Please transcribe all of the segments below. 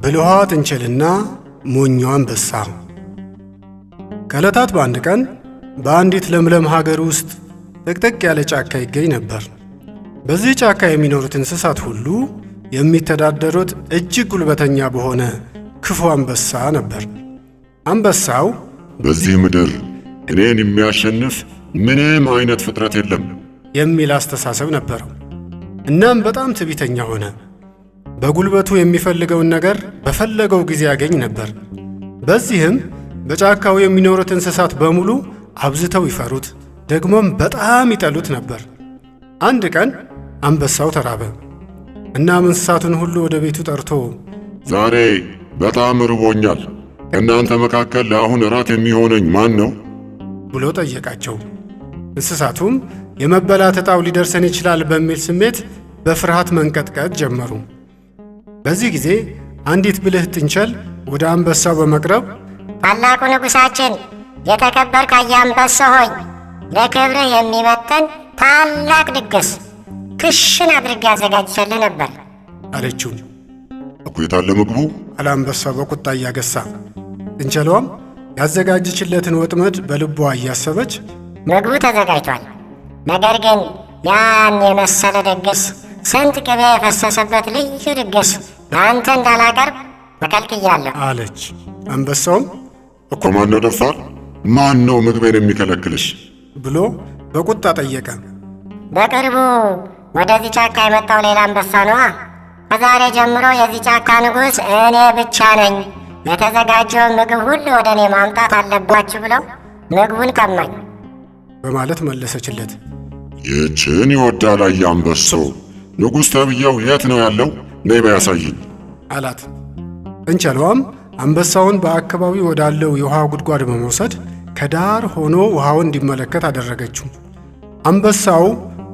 ብልኋ ጥንቸልና ሞኟ አንበሳ። ከዕለታት በአንድ ቀን በአንዲት ለምለም ሀገር ውስጥ ጥቅጥቅ ያለ ጫካ ይገኝ ነበር። በዚህ ጫካ የሚኖሩት እንስሳት ሁሉ የሚተዳደሩት እጅግ ጉልበተኛ በሆነ ክፉ አንበሳ ነበር። አንበሳው በዚህ ምድር እኔን የሚያሸንፍ ምንም አይነት ፍጥረት የለም የሚል አስተሳሰብ ነበረው። እናም በጣም ትዕቢተኛ ሆነ። በጉልበቱ የሚፈልገውን ነገር በፈለገው ጊዜ ያገኝ ነበር። በዚህም በጫካው የሚኖሩት እንስሳት በሙሉ አብዝተው ይፈሩት፣ ደግሞም በጣም ይጠሉት ነበር። አንድ ቀን አንበሳው ተራበ። እናም እንስሳቱን ሁሉ ወደ ቤቱ ጠርቶ ዛሬ በጣም ርቦኛል፣ ከእናንተ መካከል ለአሁን እራት የሚሆነኝ ማን ነው ብሎ ጠየቃቸው። እንስሳቱም የመበላት ዕጣው ሊደርሰን ይችላል በሚል ስሜት በፍርሃት መንቀጥቀጥ ጀመሩ። በዚህ ጊዜ አንዲት ብልህ ጥንቸል ወደ አንበሳው በመቅረብ ታላቁ ንጉሣችን፣ የተከበርክ አንበሳ ሆይ፣ ለክብርህ የሚመጥን ታላቅ ድግስ ክሽን አድርጌ አዘጋጅቼልህ ነበር አለችው። እኮ የታለ ምግቡ አለ አንበሳው በቁጣ እያገሳ። ጥንቸሏም ያዘጋጀችለትን ወጥመድ በልቧ እያሰበች ምግቡ ተዘጋጅቷል፣ ነገር ግን ያን የመሰለ ድግስ፣ ስንት ቅቤ የፈሰሰበት ልዩ ድግስ ለአንተ እንዳላቀርብ ተከልክያለሁ አለች። አንበሳውም እኮ ማን ነው ደፋር? ማን ነው ምግቤን የሚከለክልሽ ብሎ በቁጣ ጠየቀ። በቅርቡ ወደዚህ ጫካ የመጣው ሌላ አንበሳ ነዋ። ከዛሬ ጀምሮ የዚህ ጫካ ንጉሥ እኔ ብቻ ነኝ። የተዘጋጀውን ምግብ ሁሉ ወደ እኔ ማምጣት አለባችሁ ብለው ምግቡን ቀማኝ በማለት መለሰችለት። ይህችን ይወዳል አንበሶ። ንጉሥ ተብዬው የት ነው ያለው? ነይ ያሳይኝ አላት። ጥንቸሏም አንበሳውን በአካባቢው ወዳለው የውሃ ጉድጓድ በመውሰድ ከዳር ሆኖ ውሃውን እንዲመለከት አደረገችው። አንበሳው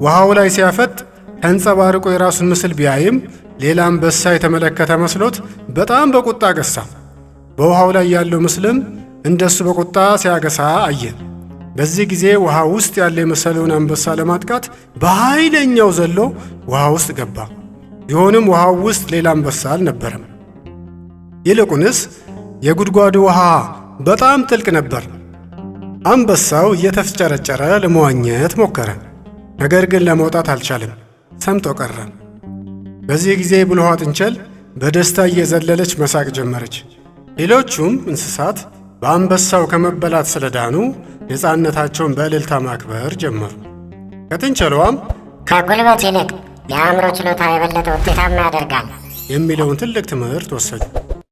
ውሃው ላይ ሲያፈጥ ተንጸባርቆ የራሱን ምስል ቢያይም ሌላ አንበሳ የተመለከተ መስሎት በጣም በቁጣ ገሳ። በውሃው ላይ ያለው ምስልም እንደሱ በቁጣ ሲያገሳ አየ። በዚህ ጊዜ ውሃ ውስጥ ያለ የመሰለውን አንበሳ ለማጥቃት በኃይለኛው ዘሎ ውሃ ውስጥ ገባ። ቢሆንም ውሃው ውስጥ ሌላ አንበሳ አልነበረም። ይልቁንስ የጉድጓዱ ውሃ በጣም ጥልቅ ነበር። አንበሳው እየተፍጨረጨረ ለመዋኘት ሞከረ፣ ነገር ግን ለመውጣት አልቻለም፣ ሰምጦ ቀረ። በዚህ ጊዜ ብልኋ ጥንቸል በደስታ እየዘለለች መሳቅ ጀመረች። ሌሎቹም እንስሳት በአንበሳው ከመበላት ስለዳኑ ነፃነታቸውን በእልልታ ማክበር ጀመሩ። ከጥንቸሏም ከጉልበት ይልቅ የአእምሮ ችሎታ የበለጠ ውጤታማ ያደርጋል የሚለውን ትልቅ ትምህርት ወሰዱ።